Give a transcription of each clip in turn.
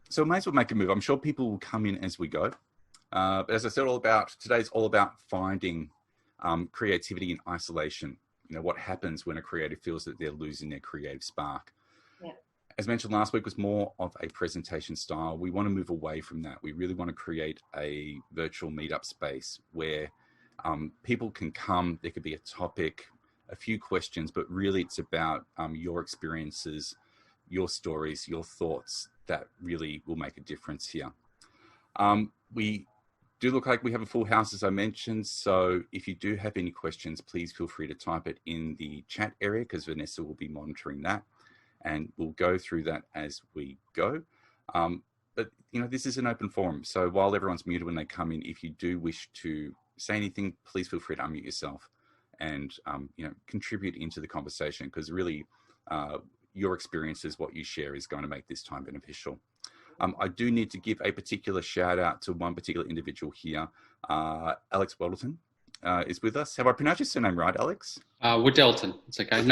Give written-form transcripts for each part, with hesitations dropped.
So we may as well make a move. I'm sure people will come in as we go. But as I said, today's all about finding creativity in isolation. What happens when a creative feels that they're losing their creative spark. Yeah. As mentioned last week, was more of a presentation style. We want to move away from that. We really want to create a virtual meetup space where people can come. There could be a topic, a few questions, but really it's about your experiences, your stories, your thoughts that really will make a difference here. We do look like we have a full house, as I mentioned. So if you do have any questions, please feel free to type it in the chat area, because Vanessa will be monitoring that, and we'll go through that as we go. But this is an open forum. So while everyone's muted when they come in, if you do wish to say anything, please feel free to unmute yourself and contribute into the conversation, because really your experiences, what you share, is going to make this time beneficial. I do need to give a particular shout out to one particular individual here. Alex Weldleton is with us. Have I pronounced your surname right, Alex? Elton. It's okay.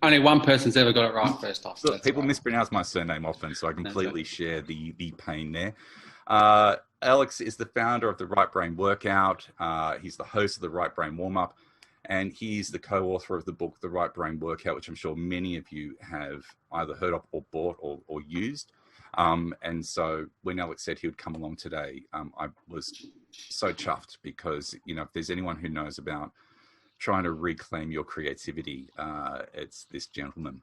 Only one person's ever got it right first off. So look, people mispronounce my surname often, so I completely share the pain there. Alex is the founder of the Right Brain Workout. He's the host of the Right Brain Warm-Up, and he's the co-author of the book, The Right Brain Workout, which I'm sure many of you have either heard of or bought or used. And so when Alex said he would come along today, I was so chuffed, because, if there's anyone who knows about trying to reclaim your creativity, it's this gentleman.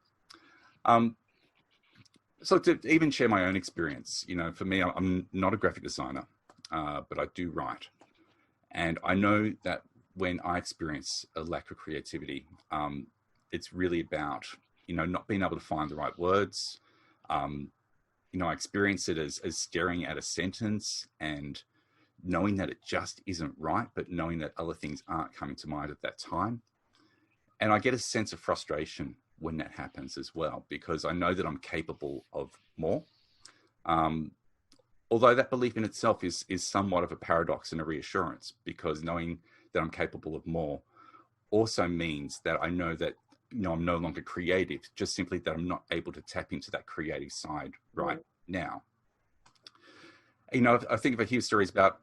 So to even share my own experience, for me, I'm not a graphic designer, but I do write. And I know that when I experience a lack of creativity, it's really about, not being able to find the right words. I experience it as staring at a sentence and knowing that it just isn't right, but knowing that other things aren't coming to mind at that time. And I get a sense of frustration when that happens as well, because I know that I'm capable of more. Although that belief in itself is somewhat of a paradox and a reassurance, because knowing that I'm capable of more also means that I know that I'm no longer creative, just simply that I'm not able to tap into that creative side right now. I think if I hear stories about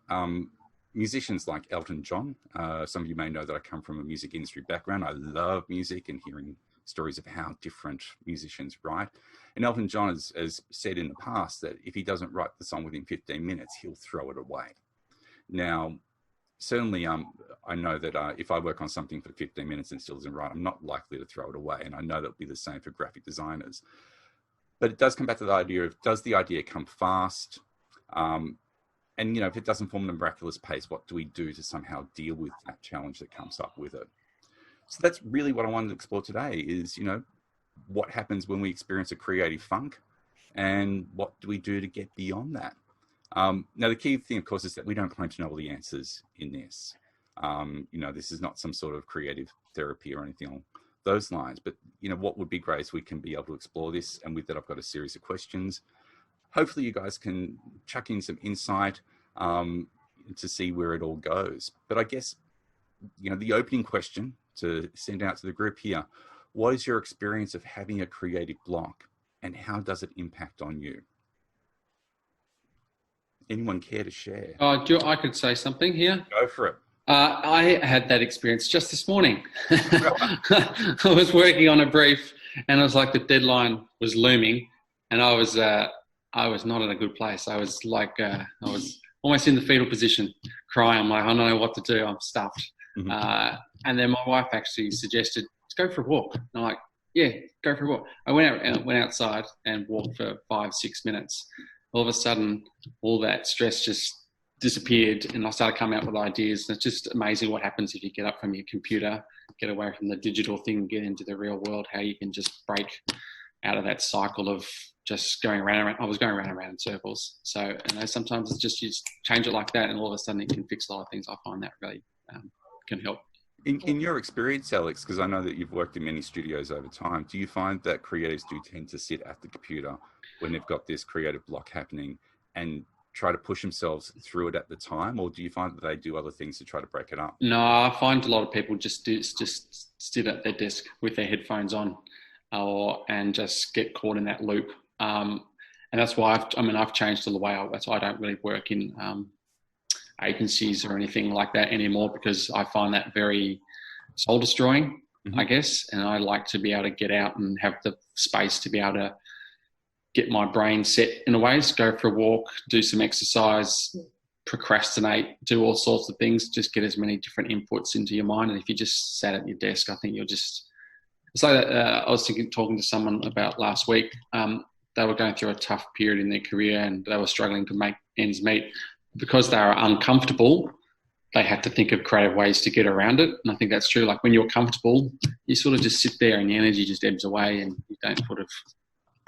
musicians like Elton John, some of you may know that I come from a music industry background. I love music and hearing stories of how different musicians write. And Elton John has said in the past that if he doesn't write the song within 15 minutes, he'll throw it away. Now, certainly, I know that if I work on something for 15 minutes and it still isn't right, I'm not likely to throw it away. And I know that'll be the same for graphic designers. But it does come back to the idea of, does the idea come fast? And, if it doesn't form at a miraculous pace, what do we do to somehow deal with that challenge that comes up with it? So that's really what I wanted to explore today is, what happens when we experience a creative funk, and what do we do to get beyond that? Now, the key thing, of course, is that we don't claim to know all the answers in this. This is not some sort of creative therapy or anything along those lines. But, what would be great is we can be able to explore this. And with that, I've got a series of questions. Hopefully, you guys can chuck in some insight to see where it all goes. But I guess, the opening question to send out to the group here, what is your experience of having a creative block, and how does it impact on you? Anyone care to share? I could say something here. Go for it. I had that experience just this morning. I was working on a brief, and it was like the deadline was looming, and I was not in a good place. I was like, I was almost in the fetal position, crying. I'm like, I don't know what to do. I'm stuffed. Mm-hmm. And then my wife actually suggested, let's go for a walk. And I'm like, yeah, go for a walk. I went outside and walked for 5-6 minutes. All of a sudden, all that stress just disappeared, and I started coming up with ideas. And it's just amazing what happens if you get up from your computer, get away from the digital thing, get into the real world, how you can just break out of that cycle of just going around and around. I was going around and around in circles. So, sometimes it's just, you just change it like that, and all of a sudden it can fix a lot of things. I find that really can help. In your experience, Alex, because I know that you've worked in many studios over time, do you find that creatives do tend to sit at the computer when they've got this creative block happening and try to push themselves through it at the time, or do you find that they do other things to try to break it up? No, I find a lot of people just sit at their desk with their headphones on, and just get caught in that loop. And that's why I've changed the way that's why I don't really work in agencies or anything like that anymore, because I find that very soul destroying, I guess. And I like to be able to get out and have the space to be able to get my brain set in a way, so go for a walk, do some exercise, procrastinate, do all sorts of things, just get as many different inputs into your mind. And if you just sat at your desk, I think it's like I was talking to someone about last week. They were going through a tough period in their career and they were struggling to make ends meet. Because they are uncomfortable, they have to think of creative ways to get around it. And I think that's true. Like when you're comfortable, you sort of just sit there and the energy just ebbs away and you don't sort of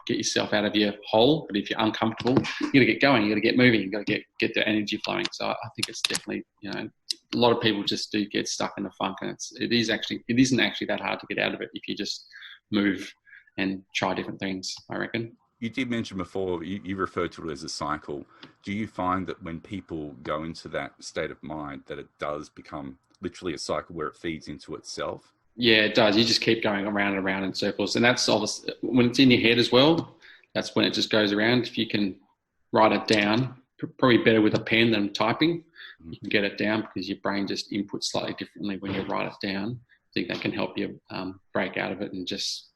get yourself out of your hole. But if you're uncomfortable, you got to get going, you got to get moving, you got to get the energy flowing. So I think it's definitely, a lot of people just do get stuck in a funk, and it isn't actually that hard to get out of it if you just move and try different things, I reckon. You did mention before, you referred to it as a cycle. Do you find that when people go into that state of mind, that it does become literally a cycle where it feeds into itself? Yeah, it does. You just keep going around and around in circles. And that's obviously, when it's in your head as well, that's when it just goes around. If you can write it down, probably better with a pen than typing. You can get it down because your brain just inputs slightly differently when you write it down. I think that can help you break out of it and just,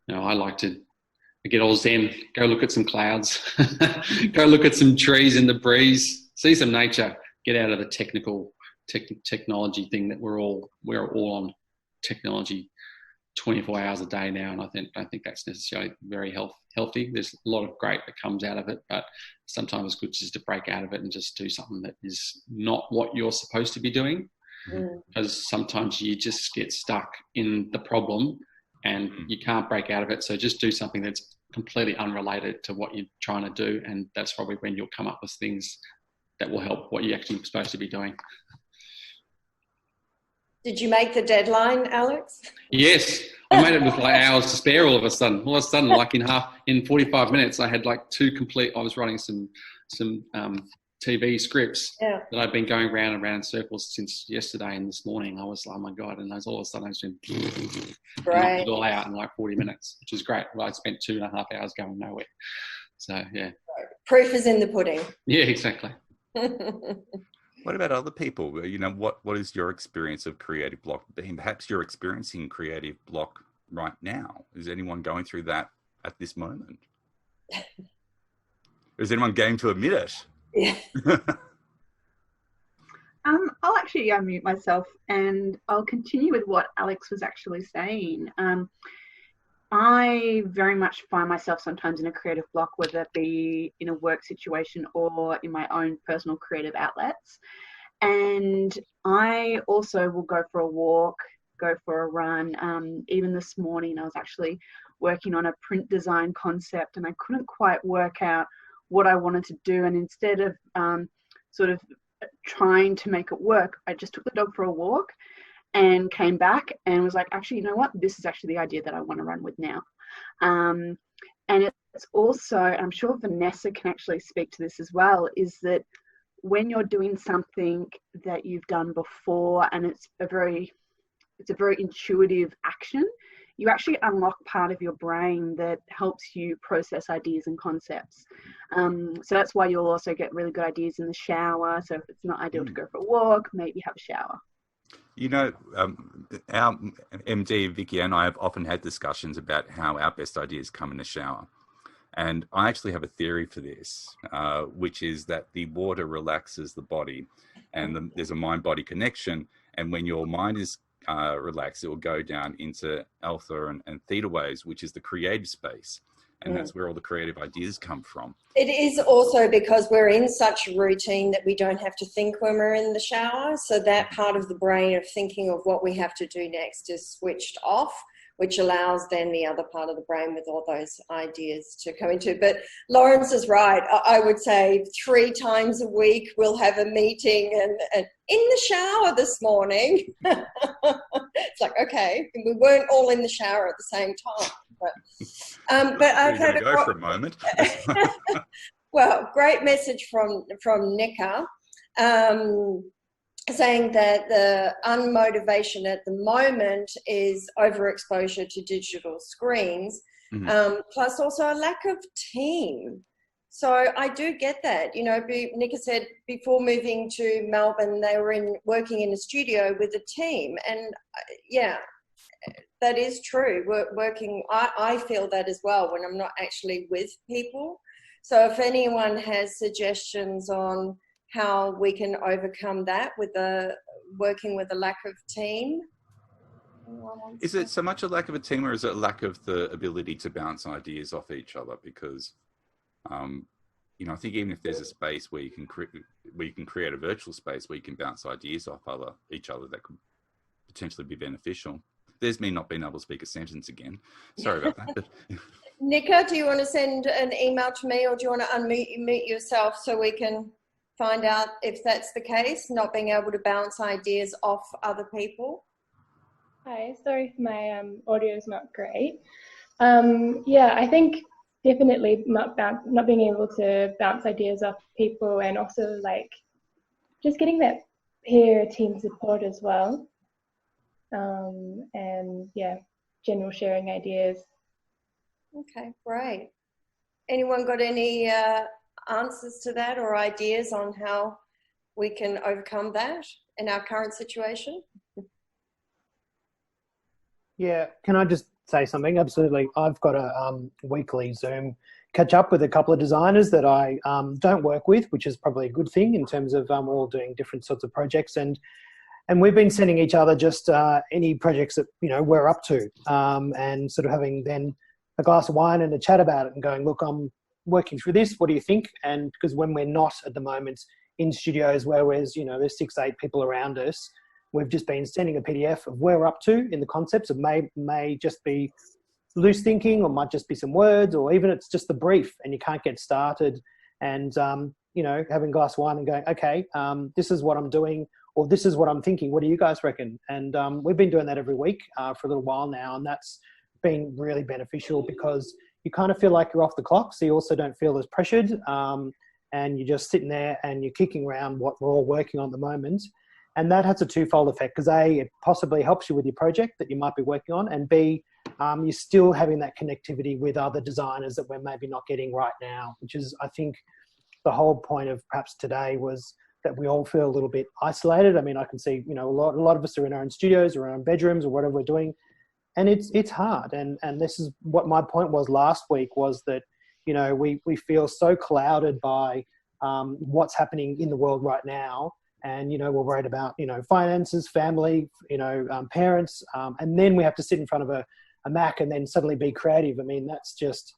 I like to get all zen, go look at some clouds, go look at some trees in the breeze, see some nature, get out of the technology thing that we're all on technology 24 hours a day now. And I don't think that's necessarily very healthy. There's a lot of great that comes out of it, but sometimes it's good just to break out of it and just do something that is not what you're supposed to be doing. Because sometimes you just get stuck in the problem and you can't break out of it. So just do something that's completely unrelated to what you're trying to do. And that's probably when you'll come up with things that will help what you're actually supposed to be doing. Did you make the deadline, Alex? Yes. I made it with like hours to spare all of a sudden. Like in 45 minutes, I had like I was writing some TV scripts that I've been going round and round in circles since yesterday and this morning. I was like, oh my God. And all of a sudden I was doing it all out in like 40 minutes, which is great. Well, I spent 2.5 hours going nowhere. So, yeah. Proof is in the pudding. Yeah, exactly. What about other people? What is your experience of creative block being? Perhaps you're experiencing creative block right now. Is anyone going through that at this moment? Is anyone game to admit it? Yeah. I'll actually unmute myself and I'll continue with what Alex was actually saying. I very much find myself sometimes in a creative block, whether it be in a work situation or in my own personal creative outlets. And I also will go for a walk, go for a run. Even this morning, I was actually working on a print design concept and I couldn't quite work out what I wanted to do. And instead of sort of trying to make it work, I just took the dog for a walk and came back and was like, actually, you know what? This is actually the idea that I want to run with now. And it's also, I'm sure Vanessa can actually speak to this as well, is that when you're doing something that you've done before and it's a very intuitive action, you actually unlock part of your brain that helps you process ideas and concepts. So that's why you'll also get really good ideas in the shower. So if it's not ideal to go for a walk, maybe have a shower. Our MD, Vicky, and I have often had discussions about how our best ideas come in the shower. And I actually have a theory for this, which is that the water relaxes the body and there's a mind-body connection. And when your mind is relaxed, it will go down into alpha and theta waves, which is the creative space. And that's where all the creative ideas come from. It is also because we're in such routine that we don't have to think when we're in the shower. So that part of the brain of thinking of what we have to do next is switched off, which allows then the other part of the brain with all those ideas to come into. But Lawrence is right. I would say 3 times a week we'll have a meeting and in the shower this morning. It's like, okay, we weren't all in the shower at the same time. But I've had a go for a moment. Well, great message from Nika, saying that the unmotivation at the moment is overexposure to digital screens, plus also a lack of team. So I do get that. You know, Nick said before moving to Melbourne, they were working in a studio with a team. And yeah, that is true. I feel that as well when I'm not actually with people. So if anyone has suggestions on how we can overcome that with working with a lack of team. Is it so much a lack of a team, or is it a lack of the ability to bounce ideas off each other? Because, you know, I think even if there's a space where you can create a virtual space where you can bounce ideas off each other that could potentially be beneficial. There's me not being able to speak a sentence again. Sorry about that. But Nika, do you want to send an email to me, or do you want to unmute yourself so we can find out if that's the case, not being able to bounce ideas off other people? Hi, sorry if my audio is not great. Yeah, I think definitely not being able to bounce ideas off people, and also like just getting that peer team support as well. And yeah, general sharing ideas. Okay, great. Anyone got any answers to that or ideas on how we can overcome that in our current situation? Yeah, can I just say something? Absolutely. I've got a weekly Zoom catch up with a couple of designers that I don't work with, which is probably a good thing in terms of we're all doing different sorts of projects, and we've been sending each other just any projects that, you know, we're up to, and sort of having then a glass of wine and a chat about it and going, look, I'm working through this. What do you think? And because when we're not at the moment in studios where there's 6-8 people around us, we've just been sending a PDF of where we're up to in the concepts. It may just be loose thinking, or might just be some words, or even it's just the brief and you can't get started. And, having a glass of wine and going, okay, this is what I'm doing, or this is what I'm thinking. What do you guys reckon? And we've been doing that every week for a little while now. And that's been really beneficial because you kind of feel like you're off the clock. So you also don't feel as pressured. And you're just sitting there and you're kicking around what we're all working on at the moment. And that has a twofold effect, because A, it possibly helps you with your project that you might be working on, and B, you're still having that connectivity with other designers that we're maybe not getting right now, which is, I think, the whole point of perhaps today was that we all feel a little bit isolated. I mean, I can see, a lot of us are in our own studios or our own bedrooms or whatever we're doing, and it's hard. And this is what my point was last week, was that, we feel so clouded by what's happening in the world right now. And, we're worried about, finances, family, parents. And then we have to sit in front of a Mac and then suddenly be creative. I mean, that's just,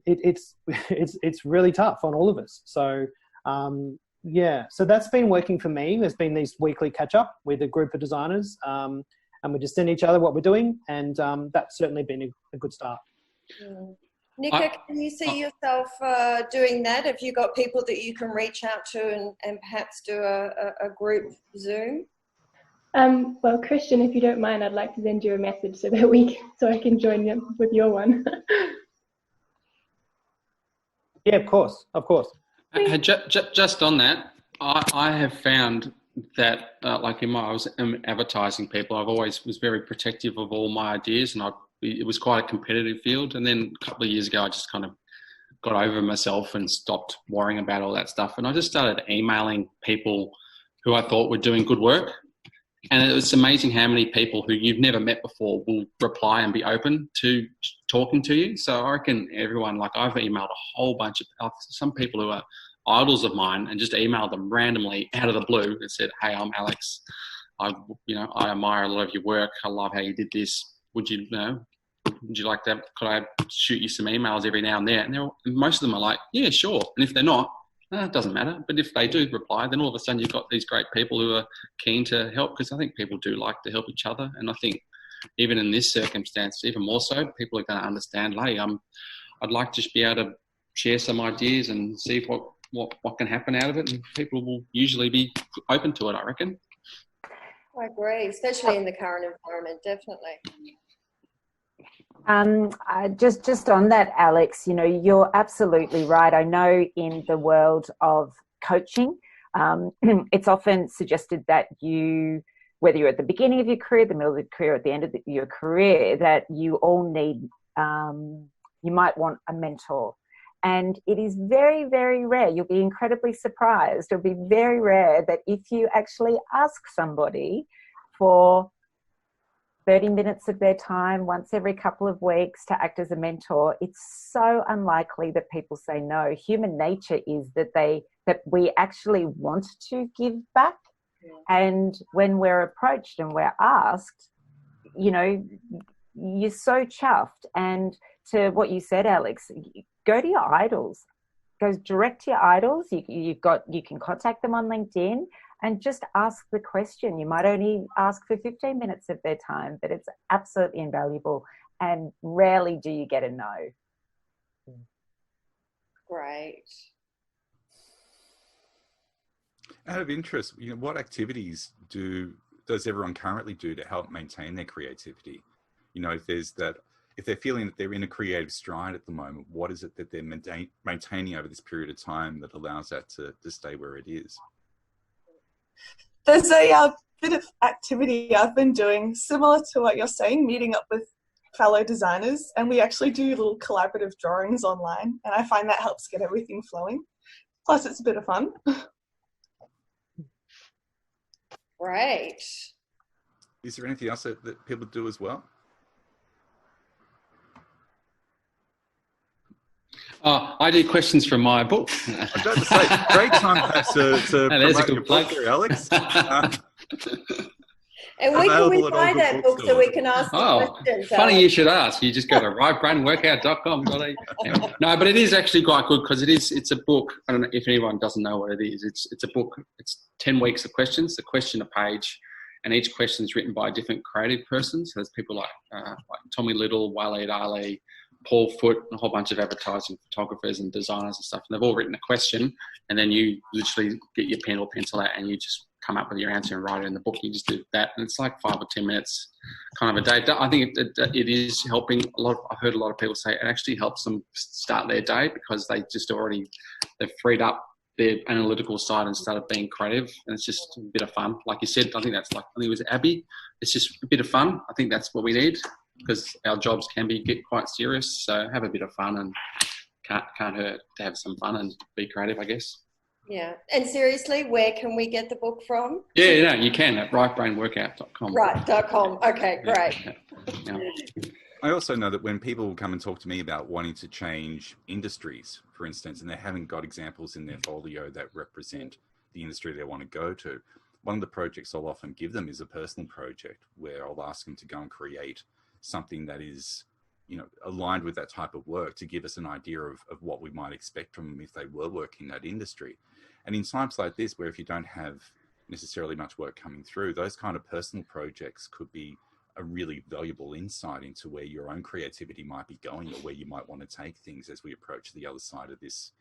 it's really tough on all of us. So, so that's been working for me. There's been these weekly catch up with a group of designers, and we just send each other what we're doing. And that's certainly been a good start. Mm. Nika, can you see yourself doing that? Have you got people that you can reach out to and perhaps do a group Zoom? Well, Christian, if you don't mind, I'd like to send you a message so I can join you with your one. Yeah, of course. Just on that, I have found that, like I was advertising people, I've always was very protective of all my ideas, and it was quite a competitive field. And then a couple of years ago, I just kind of got over myself and stopped worrying about all that stuff. And I just started emailing people who I thought were doing good work. And it was amazing how many people who you've never met before will reply and be open to talking to you. So I reckon everyone, like I've emailed a whole bunch of some people who are idols of mine, and just emailed them randomly out of the blue and said, hey, I'm Alex. I admire a lot of your work. I love how you did this. Would you like to, could I shoot you some emails every now and then? And most of them are like, yeah, sure. And if they're not, it doesn't matter. But if they do reply, then all of a sudden you've got these great people who are keen to help, because I think people do like to help each other. And I think even in this circumstance, even more so, people are going to understand, hey, I'd like to be able to share some ideas and see what can happen out of it. And people will usually be open to it, I reckon. I agree, especially in the current environment, definitely. Just on that, Alex, you're absolutely right. I know in the world of coaching, it's often suggested that whether you're at the beginning of your career, the middle of your career, or at the end of your career, that you all need, you might want a mentor. And it is very, very rare. You'll be incredibly surprised. It'll be very rare that if you actually ask somebody for 30 minutes of their time once every couple of weeks to act as a mentor, it's so unlikely that people say no. Human nature is that we actually want to give back. And when we're approached and we're asked, you know, you're so chuffed. And to what you said, Alex, go to your idols. Go direct to your idols. You can contact them on LinkedIn and just ask the question. You might only ask for 15 minutes of their time, but it's absolutely invaluable. And rarely do you get a no. Great. Out of interest, you know, what activities does everyone currently do to help maintain their creativity? You know, if they're feeling that they're in a creative stride at the moment, what is it that they're maintaining over this period of time that allows that to stay where it is? There's a bit of activity I've been doing similar to what you're saying, meeting up with fellow designers, and we actually do little collaborative drawings online, and I find that helps get everything flowing. Plus, it's a bit of fun. Great. Is there anything else that people do as well? I do questions from my book. I was about to say, great time perhaps to promote your book there, Alex. And where can we buy that book so we can ask the questions? Funny you should ask. You just go to rightbrainworkout.com. No, but it is actually quite good because it's a book. I don't know if anyone doesn't know what it is. It's a book. It's 10 weeks of questions, a question a page, and each question is written by a different creative person. So there's people like Tommy Little, Waleed Ali, Paul Foote, a whole bunch of advertising photographers and designers and stuff. And they've all written a question, and then you literally get your pen or pencil out and you just come up with your answer and write it in the book. You just do that, and it's like 5 or 10 minutes kind of a day. I think it is helping a lot. I've heard a lot of people say it actually helps them start their day because they've freed up their analytical side and started being creative, and it's just a bit of fun. Like you said, I think it was Abby. It's just a bit of fun. I think that's what we need because our jobs can get quite serious. So have a bit of fun, and can't hurt to have some fun and be creative, I guess. Yeah. And seriously, where can we get the book from? Yeah, you can at rightbrainworkout.com. Right.com. Okay, great. Yeah. I also know that when people come and talk to me about wanting to change industries, for instance, and they haven't got examples in their folio that represent the industry they want to go to, one of the projects I'll often give them is a personal project where I'll ask them to go and create something that is, you know, aligned with that type of work to give us an idea of what we might expect from them if they were working in that industry. And in times like this, where if you don't have necessarily much work coming through, those kind of personal projects could be a really valuable insight into where your own creativity might be going or where you might want to take things as we approach the other side of this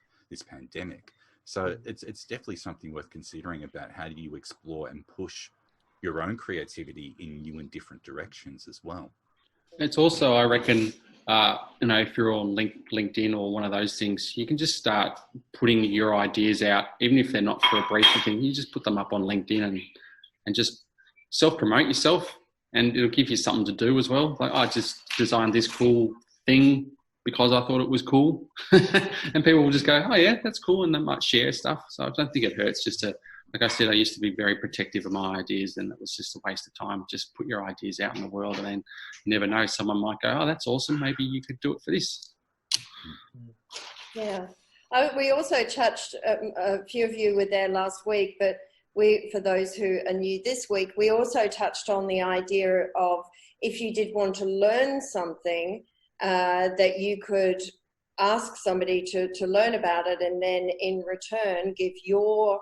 pandemic. So it's definitely something worth considering about how do you explore and push your own creativity in new and different directions as well. It's also, I reckon, if you're on LinkedIn or one of those things, you can just start putting your ideas out, even if they're not for a briefing thing. You just put them up on LinkedIn and just self-promote yourself, and it'll give you something to do as well. Like, I just designed this cool thing because I thought it was cool. And people will just go, oh yeah, that's cool. And they might share stuff. So I don't think it hurts just to, like I said, I used to be very protective of my ideas, and it was just a waste of time. Just put your ideas out in the world, and then you never know, someone might go, oh, that's awesome. Maybe you could do it for this. Yeah. We also touched, a few of you were there last week, but for those who are new this week, we also touched on the idea of if you did want to learn something, that you could ask somebody to learn about it, and then in return give your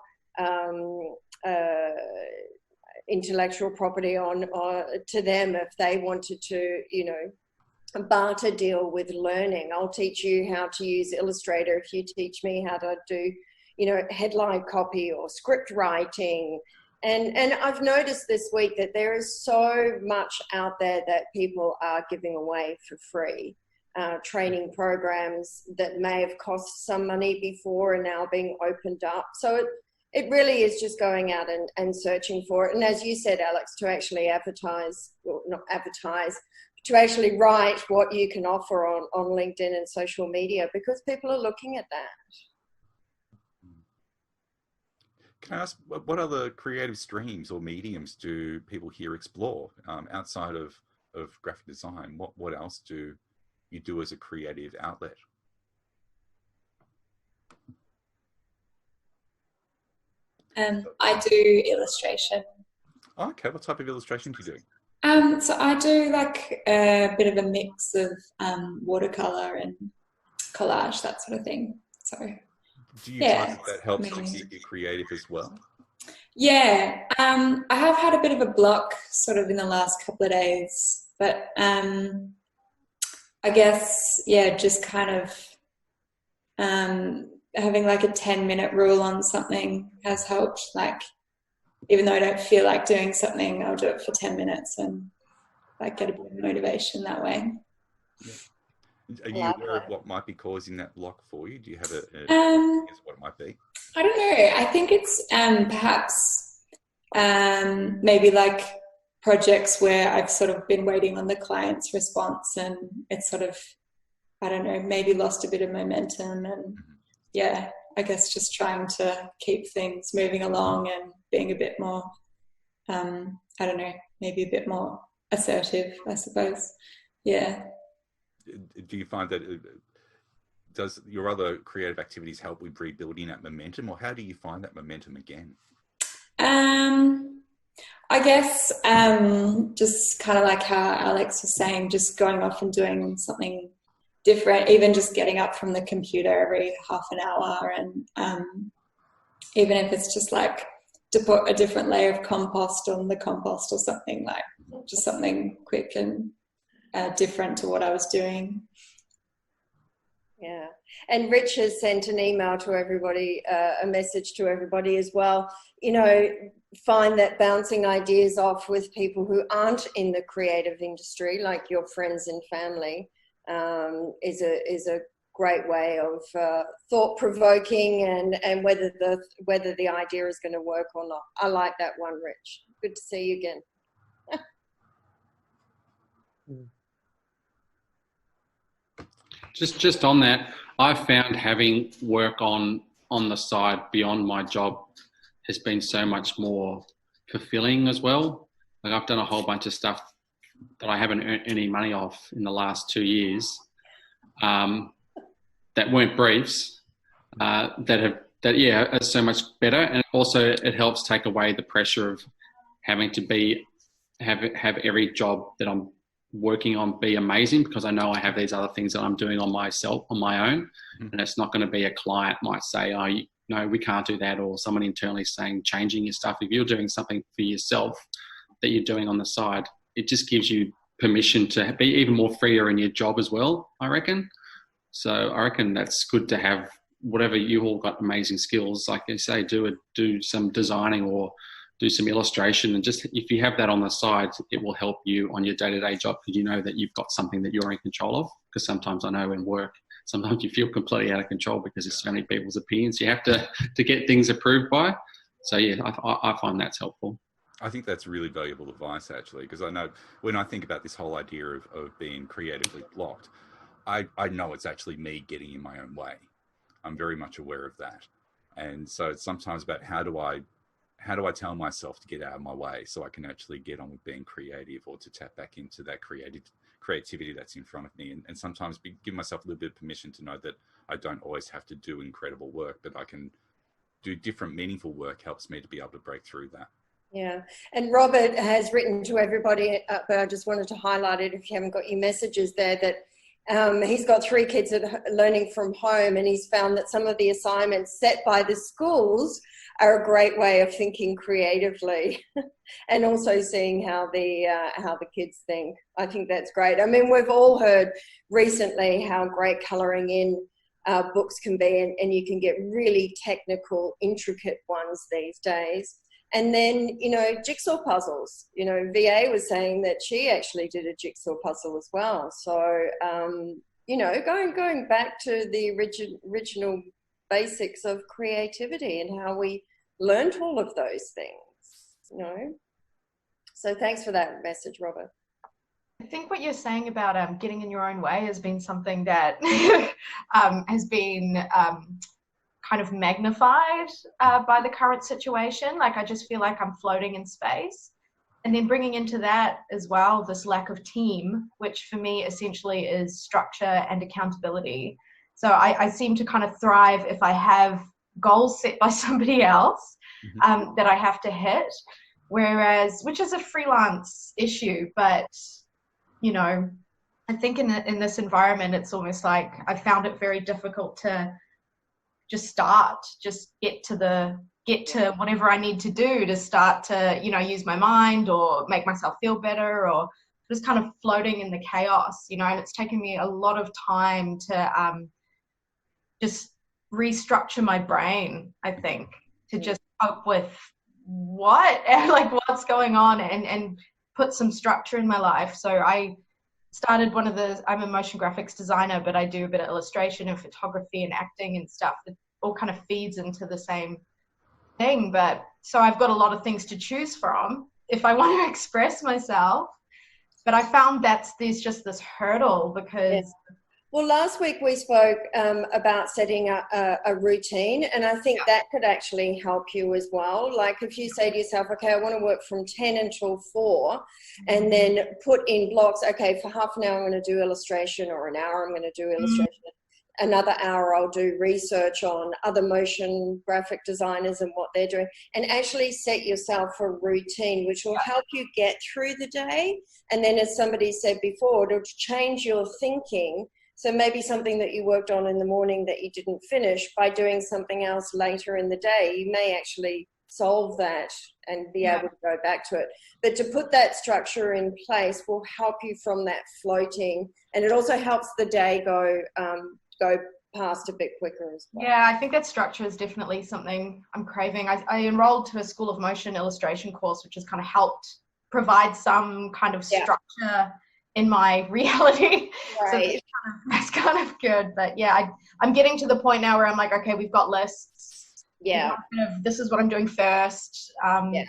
intellectual property on to them if they wanted to, a barter deal with learning. I'll teach you how to use Illustrator if you teach me how to do, headline copy or script writing. And I've noticed this week that there is so much out there that people are giving away for free. Training programs that may have cost some money before are now being opened up. So it really is just going out and searching for it. And as you said, Alex, to actually to actually write what you can offer on LinkedIn and social media, because people are looking at that. Can I ask, what other creative streams or mediums do people here explore outside of graphic design? What else do you do as a creative outlet? I do illustration. Okay, what type of illustration do you do? So I do like a bit of a mix of watercolor and collage, that sort of thing. So do you find that helps to keep you creative as well? Yeah, I have had a bit of a block sort of in the last couple of days, but I guess, yeah, just kind of having like a 10-minute rule on something has helped. Like, even though I don't feel like doing something, I'll do it for 10 minutes and like get a bit of motivation that way. Yeah. Are you aware of what might be causing that block for you? Do you have a guess what it might be? I don't know. I think it's perhaps maybe like projects where I've sort of been waiting on the client's response, and it's sort of, I don't know, maybe lost a bit of momentum, and yeah, I guess just trying to keep things moving along and being a bit more, I don't know, maybe a bit more assertive, I suppose. Yeah. Do you find that does your other creative activities help with rebuilding that momentum, or how do you find that momentum again? I guess just kind of like how Alex was saying, just going off and doing something different, even just getting up from the computer every half an hour, and even if it's just like to put a different layer of compost on the compost or something, like just something quick and different to what I was doing. Yeah, and Rich has sent an email to everybody, a message to everybody as well. You know, find that bouncing ideas off with people who aren't in the creative industry, like your friends and family, is a great way of thought-provoking and whether the idea is going to work or not. I like that one, Rich. Good to see you again. Just on that, I've found having work on the side beyond my job has been so much more fulfilling as well. Like, I've done a whole bunch of stuff that I haven't earned any money off in the last 2 years, that weren't briefs, that are so much better. And also it helps take away the pressure of having to have every job that I'm working on be amazing, because I know I have these other things that I'm doing on my own, and it's not going to be a client might say, oh, no, we can't do that, or someone internally saying changing your stuff. If you're doing something for yourself that you're doing on the side, it just gives you permission to be even more freer in your job as well, I reckon. So I reckon that's good to have. Whatever, you all got amazing skills, like you say, do some designing or do some illustration, and just if you have that on the side, it will help you on your day-to-day job, because you know that you've got something that you're in control of. Because sometimes I know in work, sometimes you feel completely out of control because there's so many people's opinions you have to get things approved by. So yeah, I find that's helpful. I think that's really valuable advice, actually, because I know when I think about this whole idea of being creatively blocked, I know it's actually me getting in my own way. I'm very much aware of that. And so it's sometimes about how do I tell myself to get out of my way so I can actually get on with being creative, or to tap back into that creativity that's in front of me, and sometimes give myself a little bit of permission to know that I don't always have to do incredible work, but I can do different meaningful work. Helps me to be able to break through that. Yeah, and Robert has written to everybody, but I just wanted to highlight it if you haven't got your messages there, that he's got 3 kids learning from home, and he's found that some of the assignments set by the schools are a great way of thinking creatively and also seeing how the kids think. I think that's great. I mean, we've all heard recently how great colouring in books can be, and you can get really technical, intricate ones these days. And then, jigsaw puzzles. VA was saying that she actually did a jigsaw puzzle as well. So, going back to the original basics of creativity and how we learned all of those things, So thanks for that message, Robert. I think what you're saying about getting in your own way has been something that has been kind of magnified by the current situation. Like, I just feel like I'm floating in space. And then bringing into that as well this lack of team, which for me essentially is structure and accountability. So I seem to kind of thrive if I have goals set by somebody else that I have to hit, whereas, which is a freelance issue, but, you know, I think in this environment, it's almost like I found it very difficult to just get to whatever I need to do to start to, you know, use my mind or make myself feel better, or just kind of floating in the chaos, you know. And it's taken me a lot of time to just restructure my brain, I think, to just cope with what's going on and put some structure in my life. So I started I'm a motion graphics designer, but I do a bit of illustration and photography and acting and stuff that all kind of feeds into the same thing. But so I've got a lot of things to choose from if I want to express myself. But I found there's just this hurdle because... Well, last week we spoke about setting a routine, and I think that could actually help you as well. Like, if you say to yourself, okay, I want to work from 10 until 4, and then put in blocks, okay, for half an hour I'm going to do illustration, or an hour I'm going to do illustration. Another hour I'll do research on other motion graphic designers and what they're doing, and actually set yourself a routine which will help you get through the day. And then, as somebody said before, it'll change your thinking. So maybe something that you worked on in the morning that you didn't finish, by doing something else later in the day, you may actually solve that and be able to go back to it. But to put that structure in place will help you from that floating, and it also helps the day go past a bit quicker as well. Yeah, I think that structure is definitely something I'm craving. I enrolled to a School of Motion illustration course, which has kind of helped provide some kind of structure in my reality. Right. So that's kind of good. But yeah, I'm getting to the point now where I'm like, okay, we've got lists. Yeah. This is what I'm doing first. But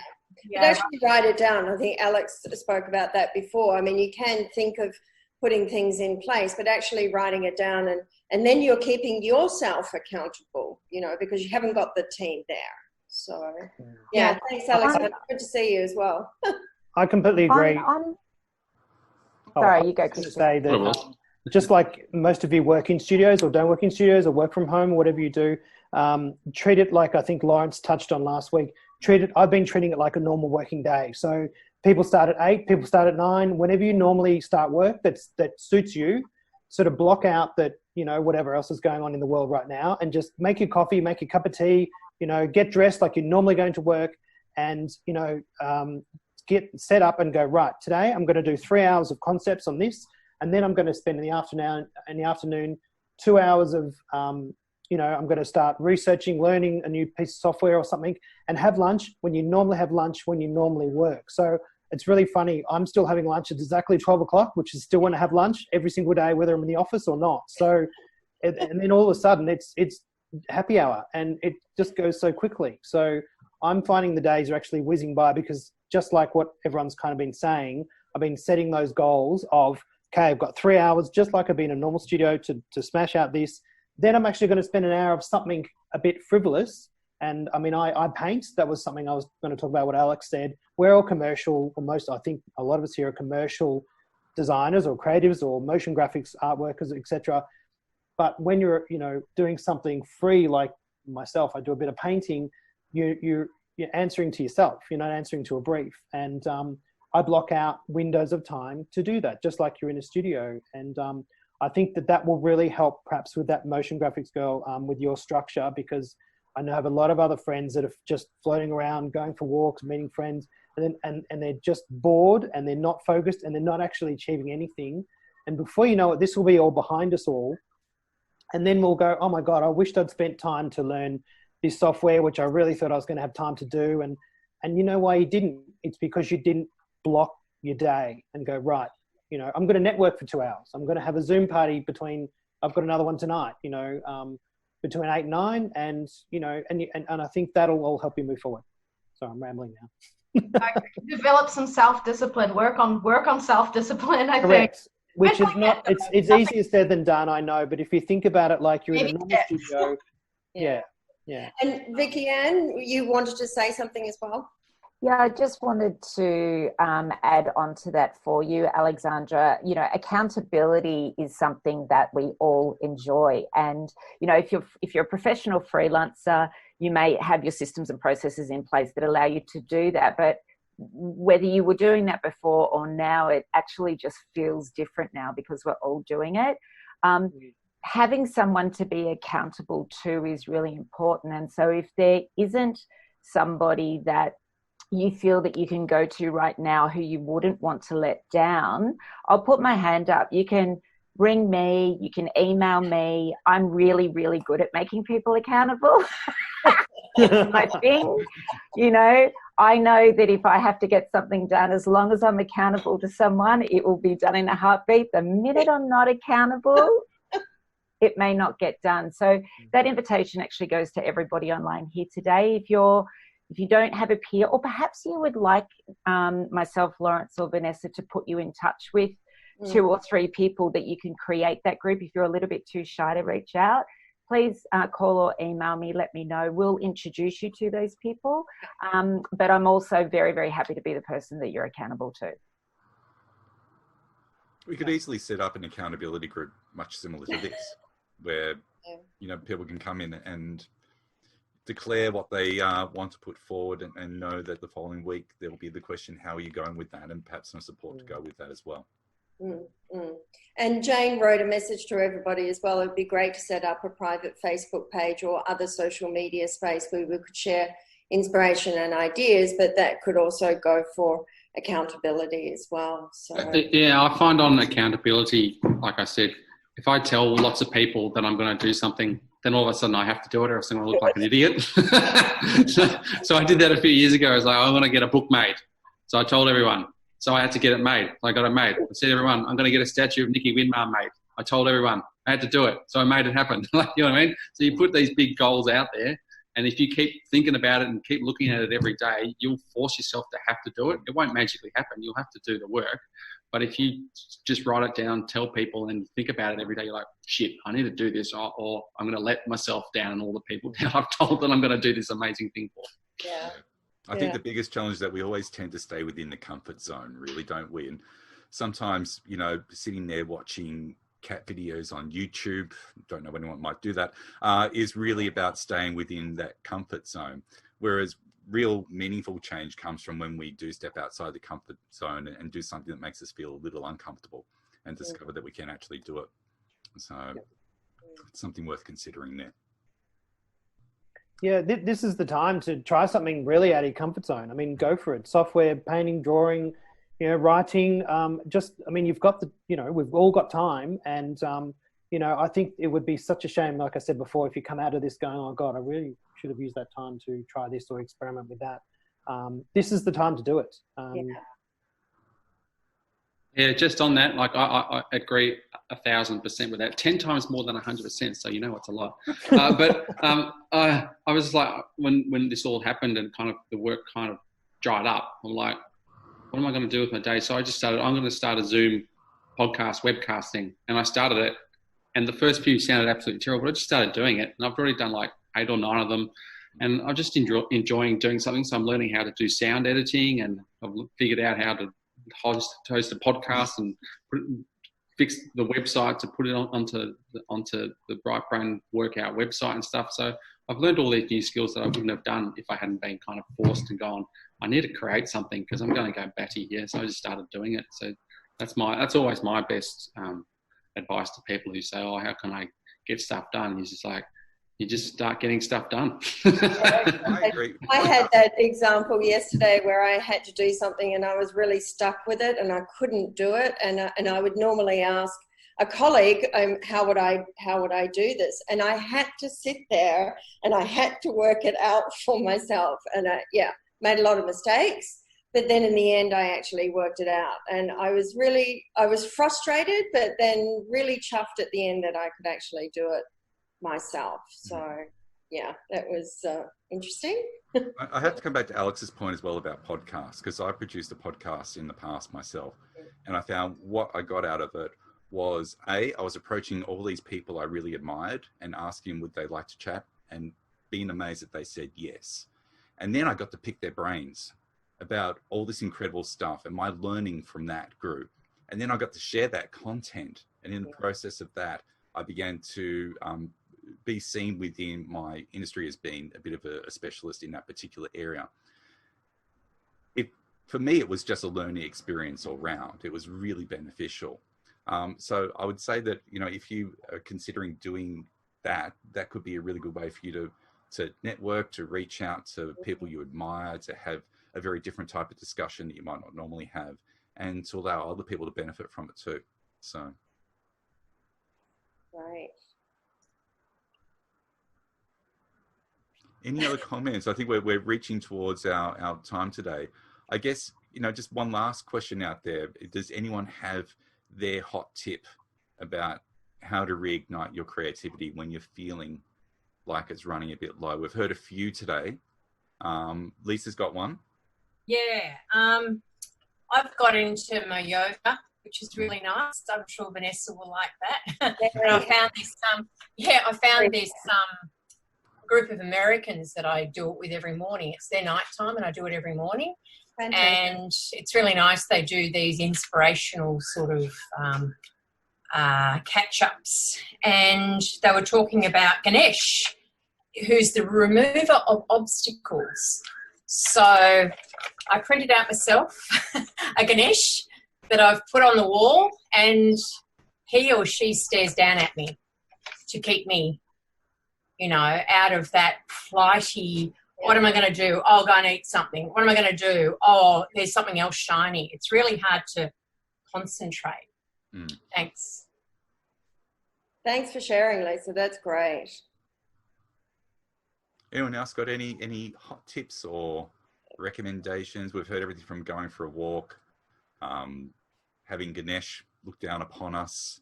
actually write it down. I think Alex spoke about that before. I mean, you can think of putting things in place, but actually writing it down, and then you're keeping yourself accountable, you know, because you haven't got the team there. So thanks, Alex. Good to see you as well. I completely agree. Sorry, you go, Christian. Say that, just like most of you work in studios or don't work in studios or work from home, or whatever you do, treat it like, I think Lawrence touched on last week, I've been treating it like a normal working day. So people start at 8, people start at 9, whenever you normally start work that suits you, sort of block out that, you know, whatever else is going on in the world right now, and just make your coffee, make your cup of tea, you know, get dressed like you're normally going to work, and, you know, get set up and go, right, today I'm going to do 3 hours of concepts on this, and then I'm going to spend in the afternoon 2 hours of, you know, I'm going to start researching, learning a new piece of software or something, and have lunch when you normally have lunch when you normally work. So it's really funny. I'm still having lunch at exactly 12 o'clock, which is still when I have lunch every single day, whether I'm in the office or not. So, and then all of a sudden it's happy hour, and it just goes so quickly. So I'm finding the days are actually whizzing by, because just like what everyone's kind of been saying, I've been setting those goals of, okay, I've got 3 hours, just like I've been in a normal studio to smash out this. Then I'm actually going to spend an hour of something a bit frivolous. And I mean, I paint. That was something I was going to talk about, what Alex said. We're all commercial, or I think a lot of us here are commercial designers or creatives or motion graphics, art workers, etc. But when you're, you know, doing something free, like myself, I do a bit of painting, you're answering to yourself. You're not answering to a brief. And I block out windows of time to do that, just like you're in a studio. And I think that will really help, perhaps, with that motion graphics girl, with your structure, because I know I have a lot of other friends that are just floating around, going for walks, meeting friends, and they're just bored, and they're not focused, and they're not actually achieving anything. And before you know it, this will be all behind us all. And then we'll go, oh my God, I wished I'd spent time to learn this software, which I really thought I was going to have time to do. And you know why you didn't? It's because you didn't block your day and go, right, you know, I'm going to network for 2 hours. I'm going to have a Zoom party I've got another one tonight, you know, between 8 and 9, and, you know, and I think that'll all help you move forward. So I'm rambling now. Like, develop some self-discipline. Work on self-discipline. I Correct. think. Which is not. It's easier said than done. I know, but if you think about it, like you're in a normal studio. Yeah. And Vicky Ann, you wanted to say something as well? Yeah, I just wanted to add on to that for you, Alexandra. You know, accountability is something that we all enjoy. And, you know, if you're a professional freelancer, you may have your systems and processes in place that allow you to do that. But whether you were doing that before or now, it actually just feels different now because we're all doing it. Having someone to be accountable to is really important. And so if there isn't somebody that you feel that you can go to right now who you wouldn't want to let down, I'll put my hand up. You can ring me, you can email me. I'm really, really good at making people accountable. It's my thing. You know, I know that if I have to get something done, as long as I'm accountable to someone, it will be done in a heartbeat. The minute I'm not accountable, it may not get done. So that invitation actually goes to everybody online here today. If you don't have a peer, or perhaps you would like myself, Lawrence, or Vanessa to put you in touch with 2 or 3 people that you can create that group. If you're a little bit too shy to reach out, please call or email me, let me know. We'll introduce you to those people. But I'm also very, very happy to be the person that you're accountable to. We could easily set up an accountability group much similar to this, where, you know, people can come in and declare what they want to put forward and know that the following week there will be the question, how are you going with that? And perhaps some support to go with that as well. And Jane wrote a message to everybody as well. It would be great to set up a private Facebook page or other social media space where we could share inspiration and ideas, but that could also go for accountability as well. So yeah, I find on accountability, like I said, if I tell lots of people that I'm going to do something, then all of a sudden I have to do it or else I'm going to look like an idiot. So I did that a few years ago. I was like, I want to get a book made. So I told everyone. So I had to get it made. I got it made. I said to everyone, I'm going to get a statue of Nikki Winmar made. I told everyone. I had to do it. So I made it happen. Like, you know what I mean? So you put these big goals out there, and if you keep thinking about it and keep looking at it every day, you'll force yourself to have to do it. It won't magically happen. You'll have to do the work. But if you just write it down, tell people, and think about it every day, you're like, shit, I need to do this, or I'm going to let myself down and all the people down I've told that I'm going to do this amazing thing for. Yeah. I think the biggest challenge is that we always tend to stay within the comfort zone, really, don't we? And sometimes, you know, sitting there watching cat videos on YouTube, don't know anyone might do that, is really about staying within that comfort zone. Whereas real meaningful change comes from when we do step outside the comfort zone and do something that makes us feel a little uncomfortable and discover that we can actually do it. So it's something worth considering there. Yeah, this is the time to try something really out of your comfort zone. I mean, go for it. Software, painting, drawing, you know, writing. You've got we've all got time. And, you know, I think it would be such a shame, like I said before, if you come out of this going, oh, God, I really should have used that time to try this or experiment with that. This is the time to do it. Yeah, just on that, like I agree 1,000% with that. 10 times more than 100%, so you know it's a lot. But I was like, when this all happened and kind of the work kind of dried up, I'm like, what am I going to do with my day? So I just started, I'm going to start a Zoom podcast, webcast thing. And I started it, and the first few sounded absolutely terrible, but I just started doing it. And I've already done like 8 or 9 of them. And I'm just enjoying doing something. So I'm learning how to do sound editing, and I've figured out how to host a podcast and fix the website to put it onto the Bright Brain Workout website and stuff. So I've learned all these new skills that I wouldn't have done if I hadn't been kind of forced and gone, I need to create something because I'm going to go batty here. So I just started doing it. So that's always my best advice to people who say, oh, how can I get stuff done? It's just like, you just start getting stuff done. I agree. I had that example yesterday where I had to do something and I was really stuck with it and I couldn't do it. And I would normally ask a colleague, how would I do this? And I had to sit there and I had to work it out for myself. And I made a lot of mistakes. But then in the end, I actually worked it out. And I was frustrated, but then really chuffed at the end that I could actually do it myself. So yeah, that was interesting. I have to come back to Alex's point as well about podcasts, because I produced a podcast in the past myself, and I found what I got out of it was, I was approaching all these people I really admired and asking would they like to chat, and being amazed that they said yes. And then I got to pick their brains about all this incredible stuff and my learning from that group. And then I got to share that content. And in the process of that, I began to be seen within my industry as being a bit of a specialist in that particular area. For me, it was just a learning experience all round. It was really beneficial. So I would say that, if you are considering doing that, that could be a really good way for you to network, to reach out to people you admire, to have a very different type of discussion that you might not normally have, and to allow other people to benefit from it too. So. Right. Any other comments? I think we're reaching towards our time today. I guess, just one last question out there. Does anyone have their hot tip about how to reignite your creativity when you're feeling like it's running a bit low? We've heard a few today. Lisa's got one. Yeah. I've got into my yoga, which is really nice. I'm sure Vanessa will like that. And I found this group of Americans that I do it with every morning. It's their night time and I do it every morning. Fantastic. And it's really nice. They do these inspirational sort of catch-ups. And they were talking about Ganesh, who's the remover of obstacles. So I printed out myself a Ganesh that I've put on the wall, and he or she stares down at me to keep me, out of that flighty, what am I going to do? Oh, I'll go and eat something. What am I going to do? Oh, there's something else shiny. It's really hard to concentrate. Thanks. Thanks for sharing, Lisa. That's great. Anyone else got any hot tips or recommendations? We've heard everything from going for a walk, having Ganesh look down upon us,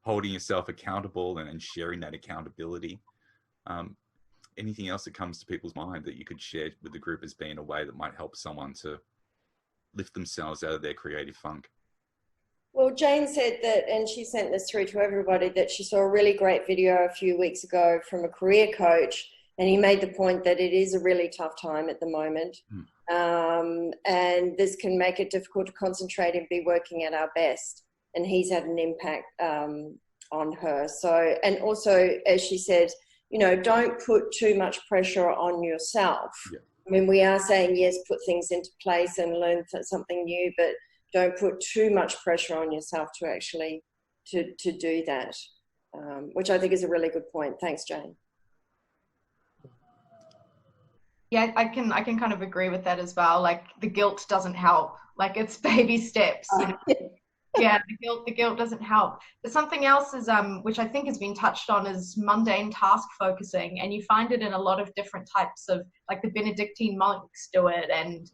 holding yourself accountable and sharing that accountability. Anything else that comes to people's mind that you could share with the group as being a way that might help someone to lift themselves out of their creative funk? Well, Jane said that, and she sent this through to everybody, that she saw a really great video a few weeks ago from a career coach, and he made the point that it is a really tough time at the moment. And this can make it difficult to concentrate and be working at our best. And he's had an impact on her. So, and also, as she said, don't put too much pressure on yourself. Yeah. I mean, we are saying, yes, put things into place and learn something new, but don't put too much pressure on yourself to actually to do that, which I think is a really good point. Thanks, Jane. Yeah, I can kind of agree with that as well. Like, the guilt doesn't help. Like, it's baby steps. Yeah, the guilt doesn't help. There's something else is which I think has been touched on, is mundane task focusing, and you find it in a lot of different types of, like the Benedictine monks do it, and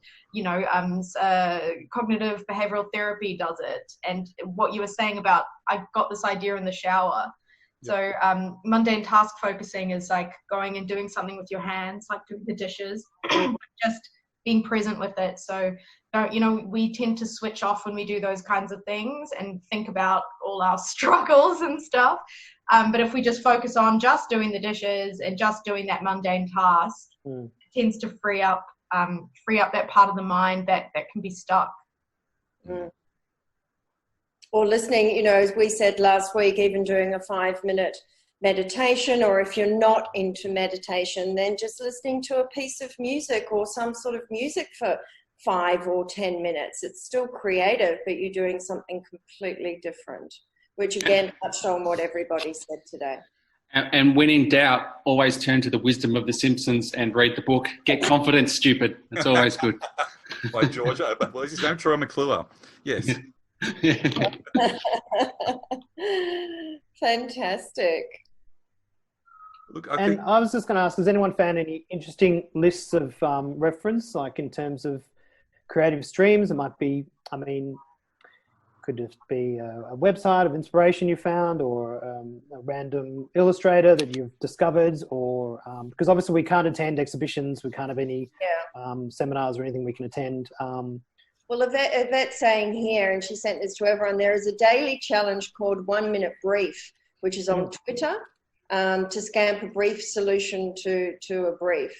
cognitive behavioral therapy does it. And what you were saying about, I got this idea in the shower. So mundane task focusing is like going and doing something with your hands, like doing the dishes, just being present with it. So we tend to switch off when we do those kinds of things and think about all our struggles and stuff. But if we just focus on just doing the dishes and just doing that mundane task, it tends to free up that part of the mind that can be stuck. Or listening, as we said last week, even doing a 5-minute meditation, or if you're not into meditation, then just listening to a piece of music or some sort of music for 5 or 10 minutes. It's still creative, but you're doing something completely different, which again touched on what everybody said today. And when in doubt, always turn to the wisdom of The Simpsons and read the book Get Confident, Stupid. It's always good. By George, well, his name Troy McClure. Yes. Fantastic. Look, I was just going to ask, has anyone found any interesting lists of reference, like in terms of creative streams? It might be, Could it be a website of inspiration you found, or a random illustrator that you've discovered, or because obviously we can't attend exhibitions, we can't have any seminars or anything we can attend. Well, Yvette's saying here, and she sent this to everyone, there is a daily challenge called 1 Minute Brief, which is on Twitter, to scamp a brief solution to a brief.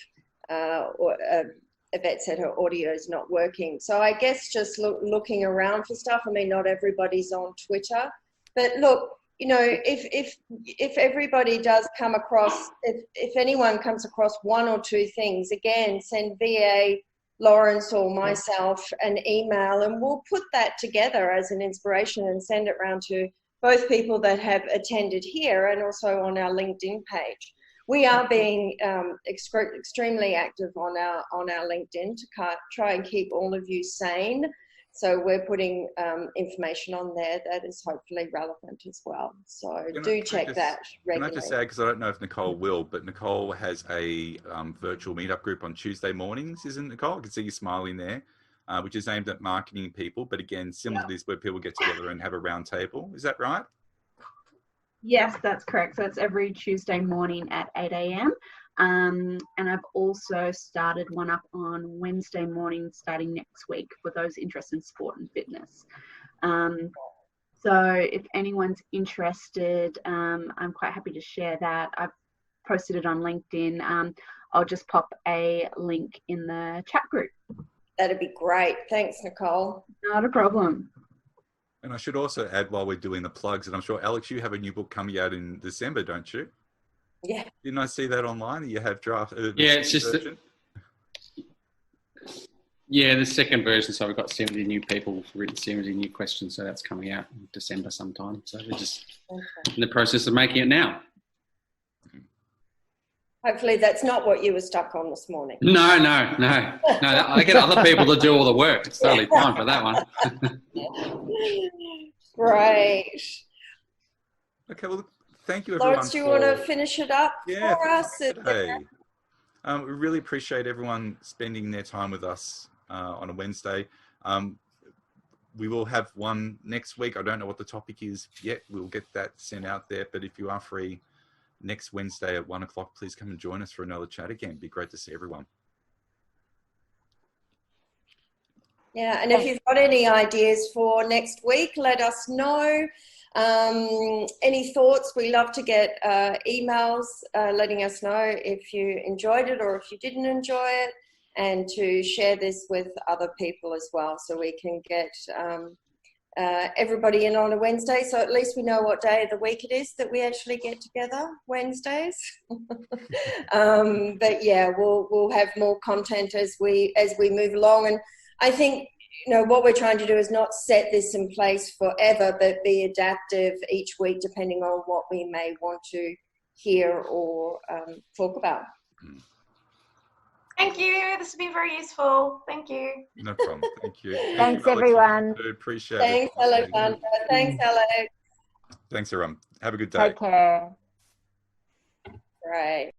Yvette said her audio is not working. So I guess just looking around for stuff. I mean, not everybody's on Twitter. But look, you know, if everybody does come across, if anyone comes across one or two things, again, send VA, Lawrence or myself an email, and we'll put that together as an inspiration and send it around to both people that have attended here and also on our LinkedIn page. We are being extremely active on our LinkedIn to try and keep all of you sane. So we're putting information on there that is hopefully relevant as well. So do check that regularly. Can I just say, because I don't know if Nicole will, but Nicole has a virtual meetup group on Tuesday mornings, isn't Nicole? I can see you smiling there, which is aimed at marketing people. But again, similar to this, where people get together and have a round table. Is that right? Yes, that's correct. So it's every Tuesday morning at 8 a.m. And I've also started one up on Wednesday morning starting next week for those interested in sport and fitness. So if anyone's interested, I'm quite happy to share that. I've posted it on LinkedIn. I'll just pop a link in the chat group. That'd be great. Thanks, Nicole. Not a problem. And I should also add, while we're doing the plugs, and I'm sure, Alex, you have a new book coming out in December, don't you? Yeah. Didn't I see that online? You have draft. Yeah, it's just the second version. So we've got 70 new people written 70 new questions. So that's coming out in December sometime. So we're just in the process of making it now. Hopefully that's not what you were stuck on this morning. No. I get other people to do all the work. It's totally fine for that one. Great. Okay, well, thank you, everyone. Lawrence, do you want to finish it up for us? Hey. We really appreciate everyone spending their time with us on a Wednesday. We will have one next week. I don't know what the topic is yet. We'll get that sent out there. But if you are free next Wednesday at 1 o'clock, please come and join us for another chat again. It'd be great to see everyone. Yeah, and if you've got any ideas for next week, let us know. Any thoughts? We love to get emails letting us know if you enjoyed it or if you didn't enjoy it, and to share this with other people as well, so we can get everybody in on a Wednesday, so at least we know what day of the week it is that we actually get together, Wednesdays. But yeah, we'll have more content as we move along. And I think, you know, what we're trying to do is not set this in place forever, but be adaptive each week depending on what we may want to hear or talk about. Thank you. This has been very useful. Thank you. No problem. Thank you. Thanks, everyone. Appreciate it. Thanks, Alexandra. Thanks, Alex. Thanks, everyone. Have a good day. Take care. Great.